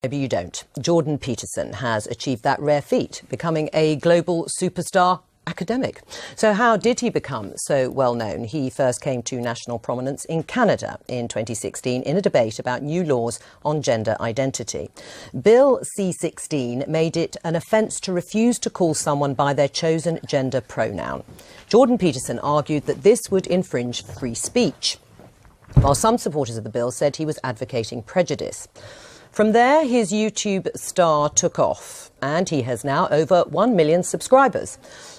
Maybe you don't. Jordan Peterson has achieved that rare feat, becoming a global superstar academic. So how did he become so well known? He first came to national prominence in Canada in 2016 in a debate about new laws on gender identity. Bill C-16 made it an offence to refuse to call someone by their chosen gender pronoun. Jordan Peterson argued that this would infringe free speech, while some supporters of the bill said he was advocating prejudice. From there, his YouTube star took off, and he has now over 1 million subscribers.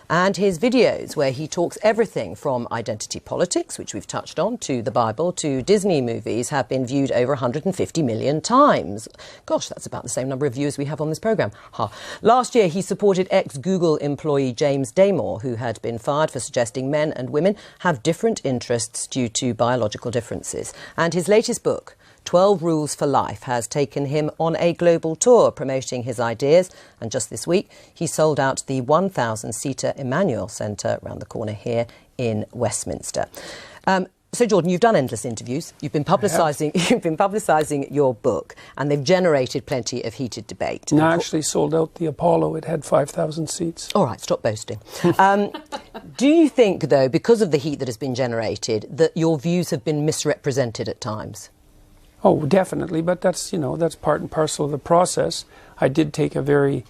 And his videos, where he talks everything from identity politics, which we've touched on, to the Bible, to Disney movies, have been viewed over 150 million times. Gosh, that's about the same number of viewers we have on this programme. Last year, he supported ex-Google employee James Damore, who had been fired for suggesting men and women have different interests due to biological differences. And his latest book, 12 Rules for Life, has taken him on a global tour promoting his ideas, and just this week he sold out the 1,000-seater Emmanuel Centre around the corner here in Westminster. So, Jordan, you've done endless interviews. You've been publicising your book, and they've generated plenty of heated debate. No, I actually sold out the Apollo. It had 5,000 seats. All right, stop boasting. Do you think, though, because of the heat that has been generated, that your views have been misrepresented at times? Oh, definitely, but that's, that's part and parcel of the process. I did take a very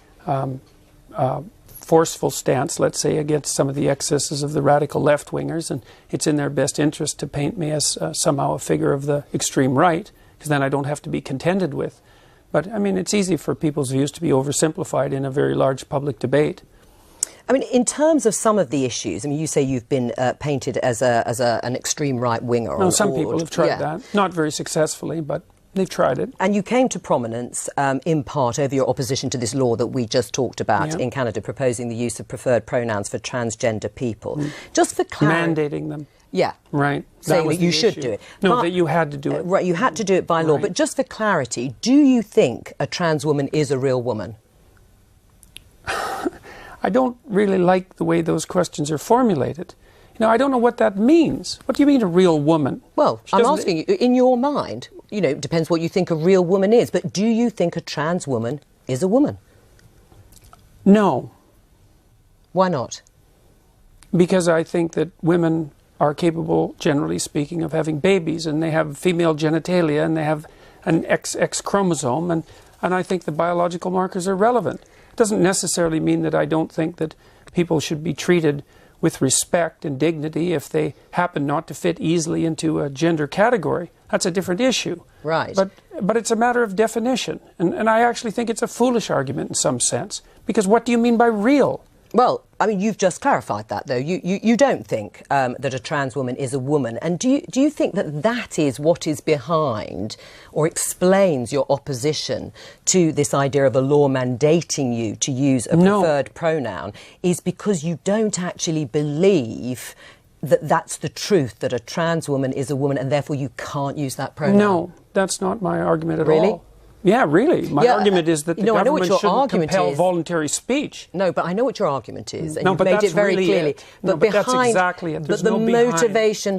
forceful stance, let's say, against some of the excesses of the radical left-wingers, and it's in their best interest to paint me as somehow a figure of the extreme right, because then I don't have to be contended with. But, I mean, it's easy for people's views to be oversimplified in a very large public debate. I mean, in terms of some of the issues, I mean, you say you've been painted as an extreme right-winger. No, some people have tried that. Not very successfully, but they've tried it. And you came to prominence in part over your opposition to this law that we just talked about in Canada, proposing the use of preferred pronouns for transgender people. Just for clarity... Mandating them. Yeah. Right. Saying that you should do it. No, but that you had to do it. Right, you had to do it by law. Right. But just for clarity, do you think a trans woman is a real woman? I don't really like the way those questions are formulated. I don't know what that means. What do you mean a real woman? Well, I'm asking you, in your mind, it depends what you think a real woman is, but do you think a trans woman is a woman? No. Why not? Because I think that women are capable, generally speaking, of having babies, and they have female genitalia, and they have an XX chromosome, and I think the biological markers are relevant. Doesn't necessarily mean that I don't think that people should be treated with respect and dignity if they happen not to fit easily into a gender category. That's a different issue. Right. But it's a matter of definition. And I actually think it's a foolish argument in some sense. Because what do you mean by real? Well, I mean, you've just clarified that, though. You don't think that a trans woman is a woman. And do you think that that is what is behind or explains your opposition to this idea of a law mandating you to use a preferred pronoun, is because you don't actually believe that that's the truth, that a trans woman is a woman and therefore you can't use that pronoun? No, that's not my argument at all. Really? Yeah, really. My argument is that the government shouldn't compel voluntary speech. No, but I know what your argument is, and you've made it very clearly. But that's exactly it. There's no motivation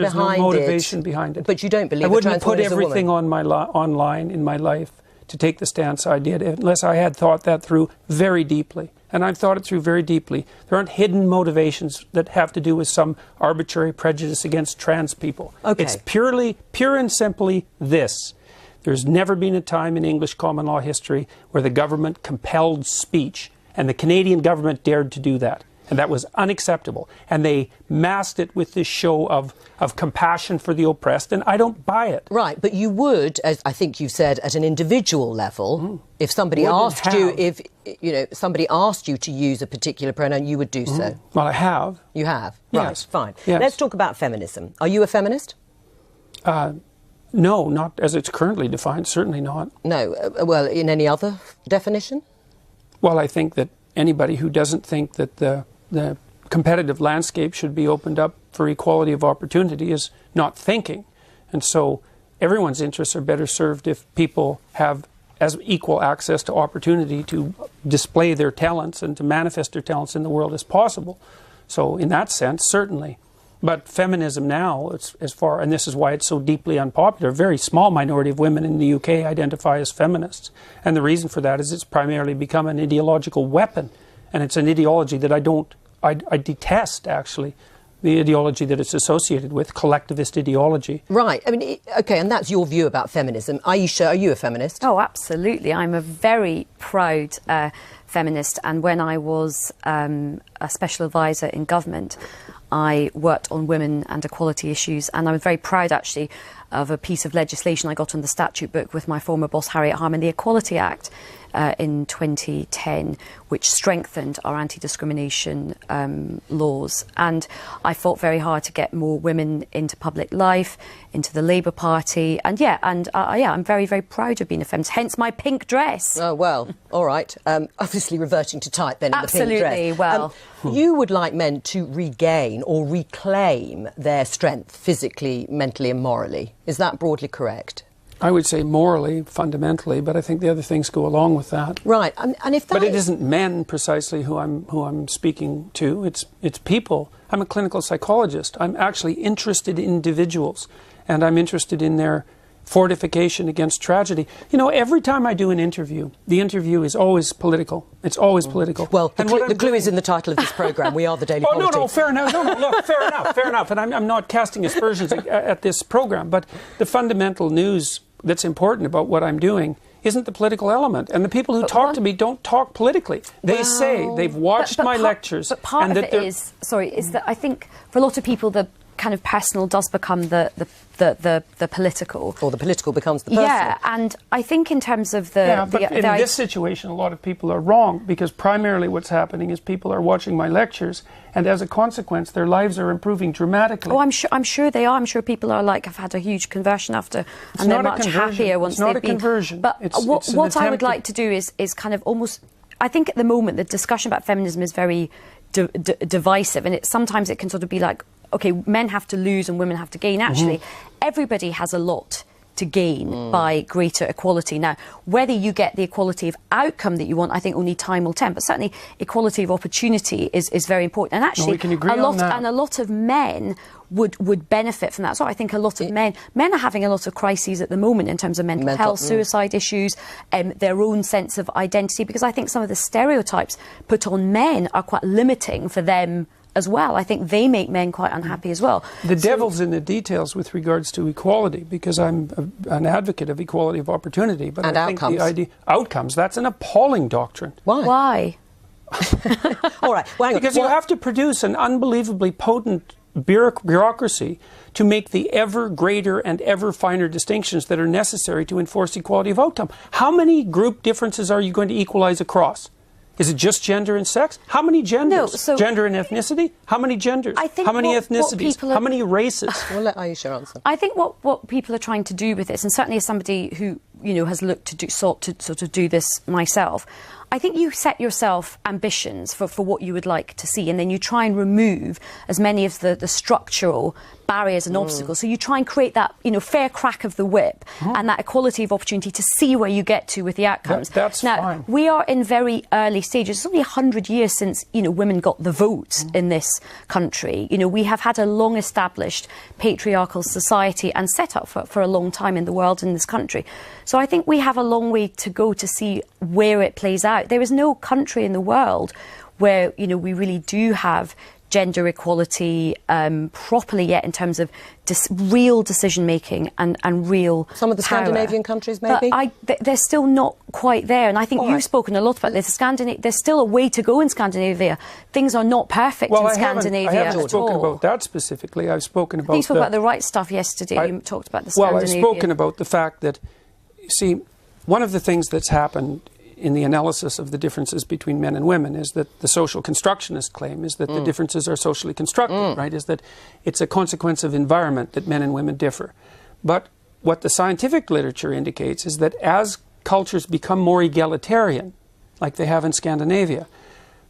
behind it. But you don't believe I wouldn't put is everything on online in my life to take the stance I did unless I had thought that through very deeply. And I've thought it through very deeply. There aren't hidden motivations that have to do with some arbitrary prejudice against trans people. Okay. It's pure and simply this. There's never been a time in English common law history where the government compelled speech, and the Canadian government dared to do that. And that was unacceptable. And they masked it with this show of compassion for the oppressed, and I don't buy it. Right, but you would, as I think you said, at an individual level, if somebody asked you, somebody asked you to use a particular pronoun, you would do so. Well, I have. You have? Yes. Right, fine. Yes. Let's talk about feminism. Are you a feminist? No, not as it's currently defined, certainly not. No, well, in any other definition? Well, I think that anybody who doesn't think that the competitive landscape should be opened up for equality of opportunity is not thinking. And so everyone's interests are better served if people have as equal access to opportunity to display their talents and to manifest their talents in the world as possible. So in that sense, certainly. But feminism now, and this is why it's so deeply unpopular, a very small minority of women in the UK identify as feminists. And the reason for that is it's primarily become an ideological weapon. And it's an ideology that I detest, actually, the ideology that it's associated with, collectivist ideology. Right. I mean, OK, and that's your view about feminism. Aisha, are you a feminist? Oh, absolutely. I'm a very proud feminist. And when I was a special advisor in government, I worked on women and equality issues, and I'm very proud, actually, of a piece of legislation I got on the statute book with my former boss, Harriet Harman, the Equality Act in 2010, which strengthened our anti-discrimination laws. And I fought very hard to get more women into public life, into the Labour Party. And I'm very, very proud of being a feminist, hence my pink dress. Oh, well, all right. Obviously reverting to type then in the pink dress. Absolutely, well. You would like men to regain or reclaim their strength physically, mentally and morally. Is that broadly correct? I would say morally, fundamentally, but I think the other things go along with that. Right, and if that but it isn't men precisely who I'm speaking to. It's people. I'm a clinical psychologist. I'm actually interested in individuals, and I'm interested in their fortification against tragedy. You know, every time I do an interview, the interview is always political. It's always political. Well, the clue is in the title of this programme. We are the Daily Politics. No, fair enough. No, look, fair enough. And I'm not casting aspersions at this programme, but the fundamental news that's important about what I'm doing isn't the political element. And the people who talk to me don't talk politically. They say they've watched my lectures. But part of it is that I think for a lot of people the kind of personal does become the political. Or the political becomes the personal. Yeah, and I think in terms of but in this situation, a lot of people are wrong, because primarily what's happening is people are watching my lectures, and as a consequence, their lives are improving dramatically. Oh, I'm sure they are. I'm sure people are have had a huge conversion after, and they're much happier once they've been. It's not a conversion. But what I would like to do is kind of almost. I think at the moment the discussion about feminism is very divisive, and sometimes it can sort of be like, OK, men have to lose and women have to gain. Actually, everybody has a lot to gain by greater equality. Now, whether you get the equality of outcome that you want, I think only time will tell. But certainly, equality of opportunity is very important. And actually, we can agree on that. And a lot of men would benefit from that. So I think a lot of men are having a lot of crises at the moment in terms of mental health, suicide issues, their own sense of identity, because I think some of the stereotypes put on men are quite limiting for them as well. I think they make men quite unhappy as well. The devil's in the details with regards to equality, because I'm an advocate of equality of opportunity. But I think the idea outcomes, that's an appalling doctrine. Why? All right. Well, because you have to produce an unbelievably potent bureaucracy to make the ever greater and ever finer distinctions that are necessary to enforce equality of outcome. How many group differences are you going to equalize across? Is it just gender and sex? How many genders? No, gender and ethnicity? How many genders? How many ethnicities? How many races? We'll let Aisha answer. I think what people are trying to do with this, and certainly as somebody who has sought to sort of do this myself, I think you set yourself ambitions for what you would like to see, and then you try and remove as many of the structural barriers and obstacles. So you try and create that fair crack of the whip and that equality of opportunity to see where you get to with the outcomes. That's now, fine. We are in very early stages. It's only 100 years since women got the vote in this country. We have had a long-established patriarchal society and set up for a long time in the world in this country. So I think we have a long way to go to see where it plays out. There is no country in the world where we really do have gender equality properly yet in terms of real decision making and real some of the power. Scandinavian countries maybe, but they're still not quite there, and I think you've spoken a lot about this. There's still a way to go in Scandinavia. Things are not perfect in Scandinavia. I haven't spoken about that specifically. I've spoken about you spoke about the right stuff yesterday. You talked about the Scandinavia. Well, I've spoken about the fact that, see, one of the things that's happened in the analysis of the differences between men and women is that the social constructionist claim is that the differences are socially constructed, right? Is that it's a consequence of environment that men and women differ. But what the scientific literature indicates is that as cultures become more egalitarian, like they have in Scandinavia,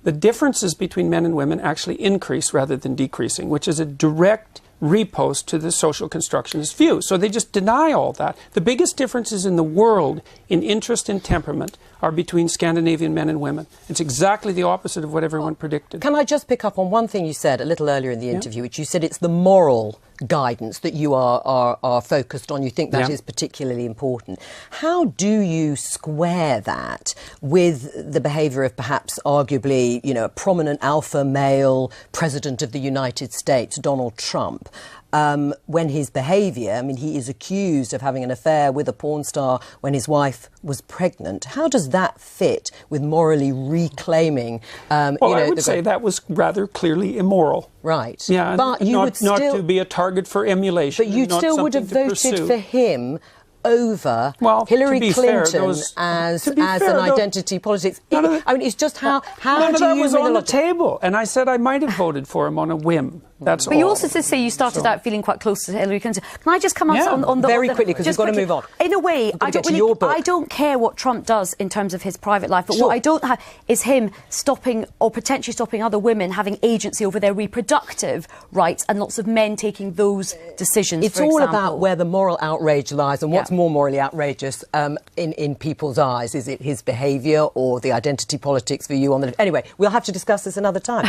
the differences between men and women actually increase rather than decreasing, which is a direct repost to the social constructionist view. So they just deny all that. The biggest differences in the world in interest and temperament are between Scandinavian men and women. It's exactly the opposite of what everyone predicted. Can I just pick up on one thing you said a little earlier in the interview, which you said it's the moral guidance that you are focused on. You think that is particularly important. How do you square that with the behaviour of perhaps arguably, you know, a prominent alpha male president of the United States, Donald Trump, when his behaviour, I mean, he is accused of having an affair with a porn star when his wife was pregnant. How does that fit with morally reclaiming? Well, I would say that was rather clearly immoral. Right. Yeah, but you would still, not to be a target for emulation. But you still would have voted for him over Hillary Clinton as an identity politics. I mean, it's just how none of that was on the logic? table. And I said I might have voted for him on a whim. That's all. But you also did say you started out feeling quite close to Hillary Clinton. Can I just come on the very quickly, because we've got to move on. In a way, I don't care what Trump does in terms of his private life, but what I don't have is him stopping or potentially stopping other women having agency over their reproductive rights, and lots of men taking those decisions. It's all about where the moral outrage lies and what's more morally outrageous in people's eyes. Is it his behaviour or the identity politics for you on the... Anyway, we'll have to discuss this another time.